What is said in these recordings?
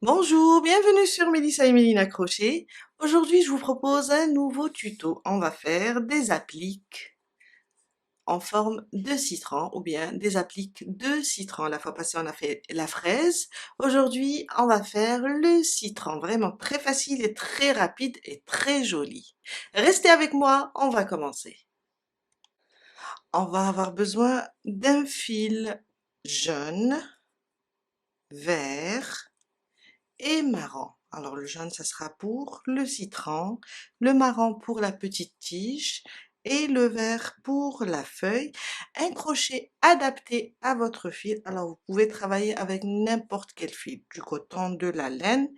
Bonjour, bienvenue sur Mélissa et Mélina Crochet. Aujourd'hui, je vous propose un nouveau tuto. On va faire des appliques en forme de citron ou bien des appliques de citron. La fois passée, on a fait la fraise. Aujourd'hui, on va faire le citron. Vraiment très facile et très rapide et très joli. Restez avec moi, on va commencer. On va avoir besoin d'un fil jaune, vert, et marron. Alors le jaune, ça sera pour le citron, le marron pour la petite tige et le vert pour la feuille. Un crochet adapté à votre fil. Alors vous pouvez travailler avec n'importe quel fil, du coton, de la laine,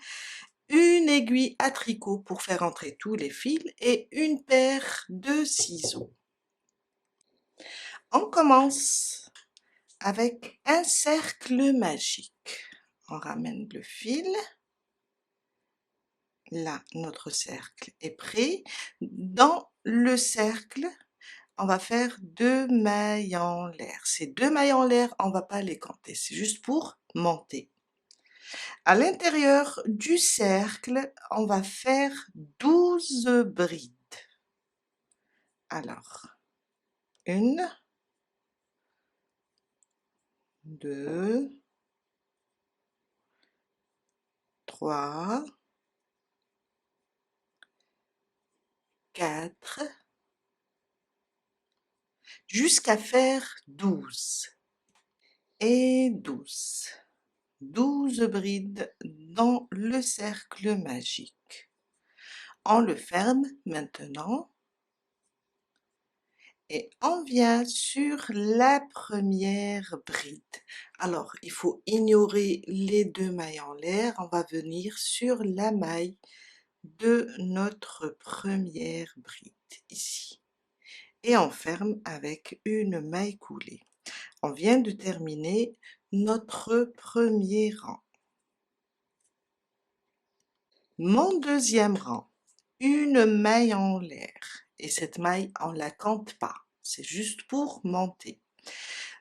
une aiguille à tricot pour faire entrer tous les fils et une paire de ciseaux. On commence avec un cercle magique. On ramène le fil. Là, notre cercle est prêt. Dans le cercle, on va faire 2 mailles en l'air. Ces 2 mailles en l'air, on va pas les compter, c'est juste pour monter. À l'intérieur du cercle, on va faire 12 brides. Alors, 1, 2, 3, 4, jusqu'à faire 12 et 12. 12 brides dans le cercle magique. On le ferme maintenant et on vient sur la première bride. Alors, il faut ignorer les 2 mailles en l'air. On va venir sur la maille de notre première bride, ici. Et on ferme avec une maille coulée. On vient de terminer notre premier rang. Mon deuxième rang, une maille en l'air. Et cette maille, on la compte pas. C'est juste pour monter.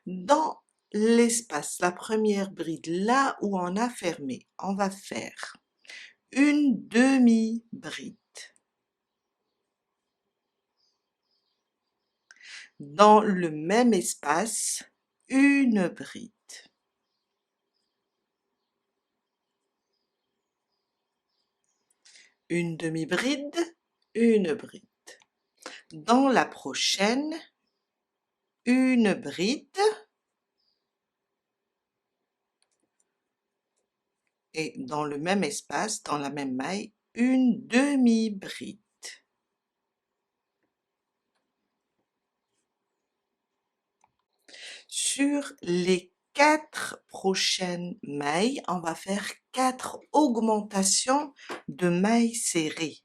Dans l'espace, la première bride, là où on a fermé, on va faire une demi-bride. Dans le même espace, une bride. Une demi-bride, une bride. Dans la prochaine, une bride. Et dans le même espace, dans la même maille, une demi-bride. Sur les 4 prochaines mailles, on va faire 4 augmentations de mailles serrées.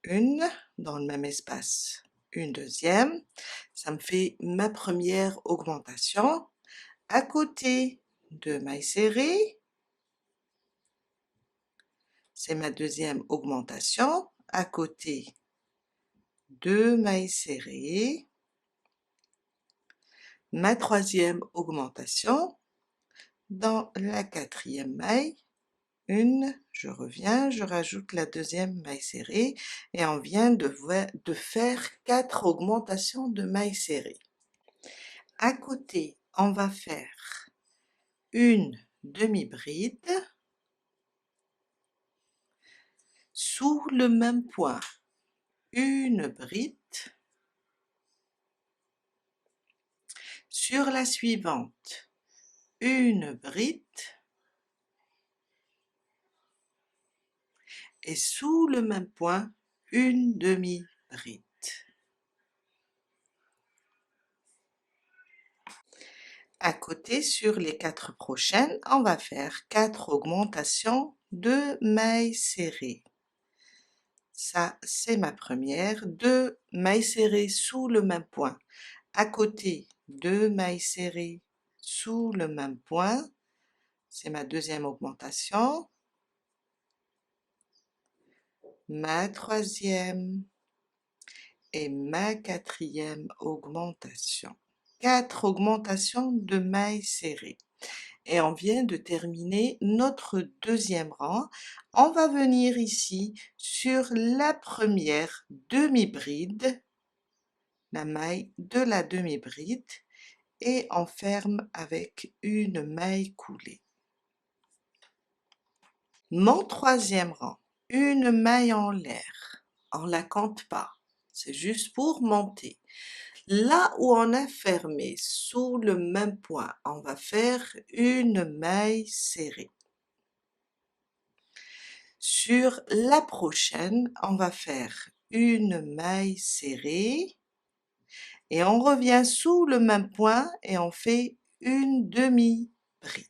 Une dans le même espace, une deuxième. Ça me fait ma première augmentation. À côté, 2 mailles serrées. C'est ma deuxième augmentation. À côté, 2 mailles serrées. Ma troisième augmentation. Dans la quatrième maille, je reviens, je rajoute la deuxième maille serrée et on vient de faire 4 augmentations de mailles serrées. À côté, on va faire une demi-bride sous le même point, une bride sur la suivante, une bride et sous le même point, une demi-bride. À côté, sur les 4 prochaines, on va faire 4 augmentations de mailles serrées. Ça, c'est ma première. 2 mailles serrées sous le même point. À côté, 2 mailles serrées sous le même point. C'est ma deuxième augmentation. Ma troisième et ma quatrième augmentation. 4 augmentations de mailles serrées. Et on vient de terminer notre deuxième rang. On va venir ici sur la première demi-bride, la maille de la demi-bride, et on ferme avec une maille coulée. Mon troisième rang, une maille en l'air, on la compte pas, c'est juste pour monter. Là où on a fermé sous le même point, on va faire une maille serrée. Sur la prochaine, on va faire une maille serrée et on revient sous le même point et on fait une demi-bride.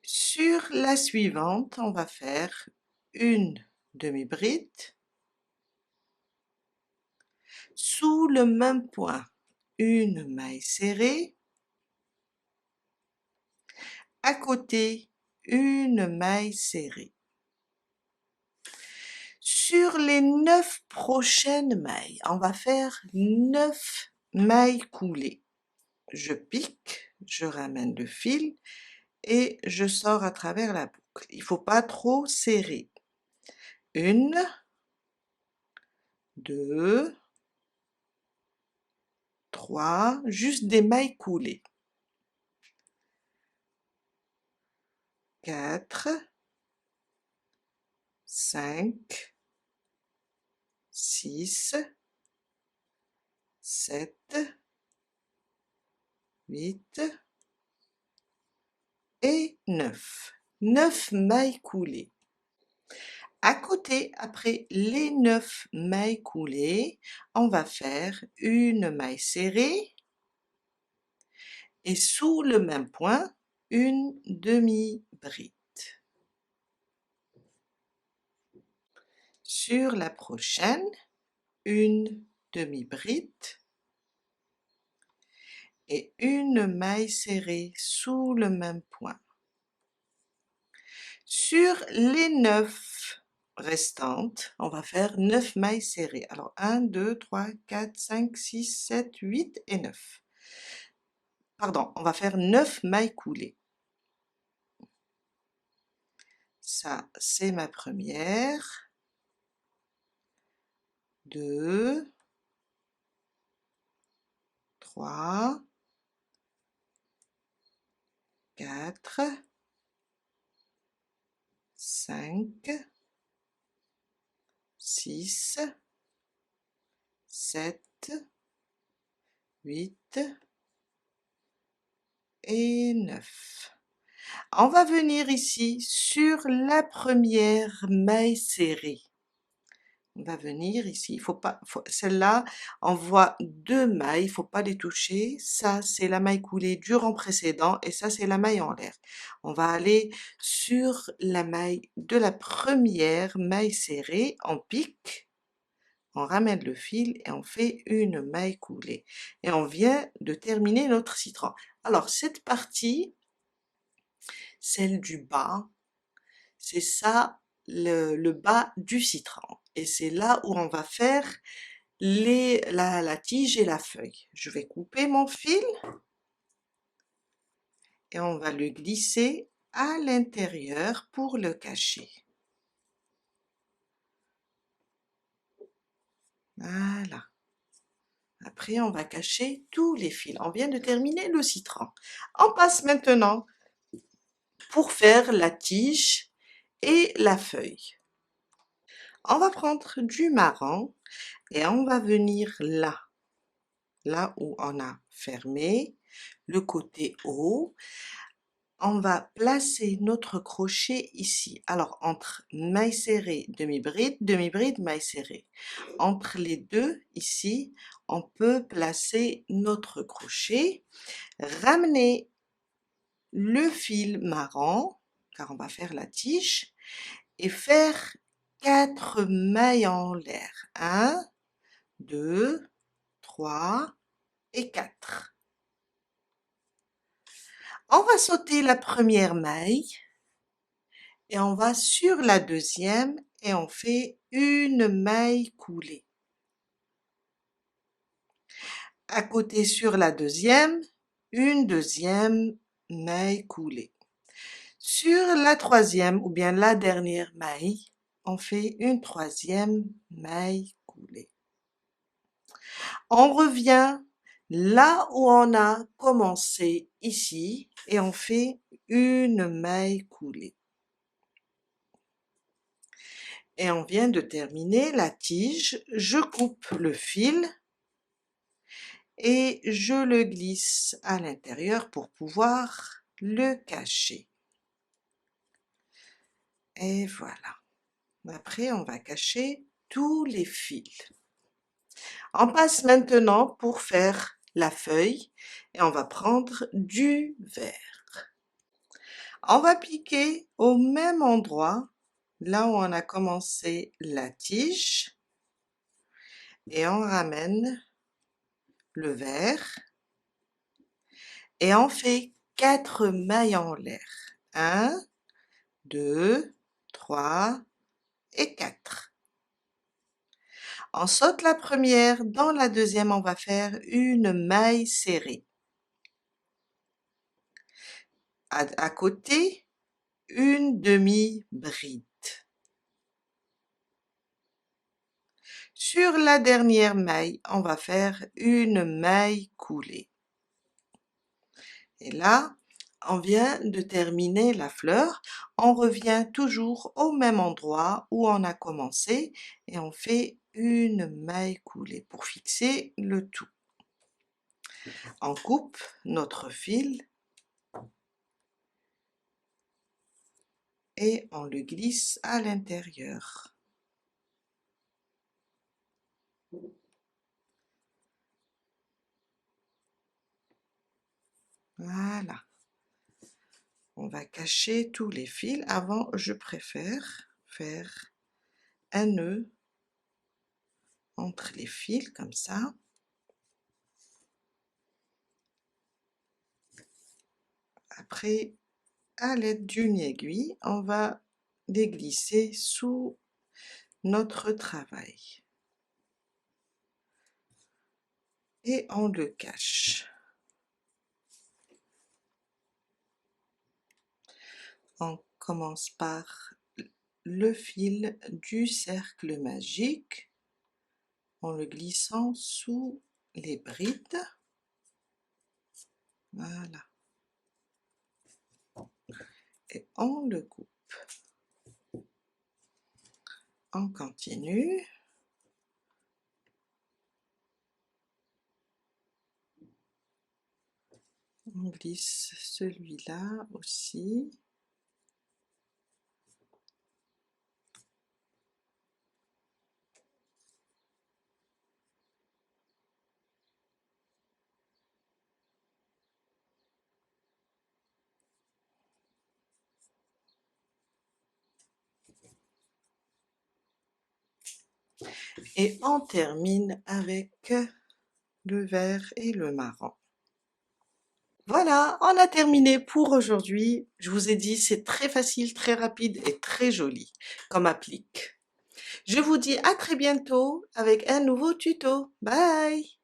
Sur la suivante, on va faire une demi-bride. Sous le même point, une maille serrée. À côté, une maille serrée. Sur les 9 prochaines mailles, on va faire 9 mailles coulées. Je pique, je ramène le fil et je sors à travers la boucle. Il ne faut pas trop serrer. 1, 2, 3, juste des mailles coulées. 4, 5, 6, 7, 8 et 9. 9 mailles coulées. À côté, après les 9 mailles coulées, on va faire une maille serrée et sous le même point, une demi-bride. Sur la prochaine, une demi-bride et une maille serrée sous le même point. Sur les 9 restantes, on va faire 9 mailles serrées. Alors 1, 2, 3, 4, 5, 6, 7, 8 et 9. Pardon, on va faire 9 mailles coulées. Ça, c'est ma première. 2, 3, 4, 5, 6, 7, 8 et 9. On va venir ici sur la première maille serrée. On va venir ici, il faut pas, celle-là, on voit 2 mailles, il faut pas les toucher. Ça, c'est la maille coulée du rang précédent et ça, c'est la maille en l'air. On va aller sur la maille de la première maille serrée, on pique, on ramène le fil et on fait une maille coulée. Et on vient de terminer notre citron. Alors, cette partie, celle du bas, c'est ça le bas du citron. Et c'est là où on va faire la tige et la feuille. Je vais couper mon fil et on va le glisser à l'intérieur pour le cacher. Voilà. Après, on va cacher tous les fils. On vient de terminer le citron. On passe maintenant pour faire la tige et la feuille. On va prendre du marron et on va venir là où on a fermé, le côté haut. On va placer notre crochet ici. Alors, entre maille serrée, demi-bride, maille serrée. Entre les deux, ici, on peut placer notre crochet, ramener le fil marron, car on va faire la tige, et faire 4 mailles en l'air. 1, 2, 3 et 4. On va sauter la première maille et on va sur la deuxième et on fait une maille coulée. À côté sur la deuxième, une deuxième maille coulée. Sur la troisième ou bien la dernière maille, on fait une troisième maille coulée. On revient là où on a commencé ici et on fait une maille coulée. Et on vient de terminer la tige. Je coupe le fil et je le glisse à l'intérieur pour pouvoir le cacher. Et voilà. Après, on va cacher tous les fils. On passe maintenant pour faire la feuille et on va prendre du vert. On va piquer au même endroit, là où on a commencé la tige, et on ramène le vert et on fait 4 mailles en l'air. 1, 2, 3 et 4. On saute la première, dans la deuxième on va faire une maille serrée. À côté, une demi-bride. Sur la dernière maille, on va faire une maille coulée. Et là, on vient de terminer la fleur. On revient toujours au même endroit où on a commencé et on fait une maille coulée pour fixer le tout. On coupe notre fil et on le glisse à l'intérieur. Voilà. On va cacher tous les fils. Avant, je préfère faire un nœud entre les fils comme ça. Après, à l'aide d'une aiguille, on va les glisser sous notre travail. Et on le cache. On commence par le fil du cercle magique en le glissant sous les brides. Voilà. Et on le coupe. On continue. On glisse celui-là aussi. Et on termine avec le vert et le marron. Voilà, on a terminé pour aujourd'hui. Je vous ai dit, c'est très facile, très rapide et très joli comme applique. Je vous dis à très bientôt avec un nouveau tuto. Bye!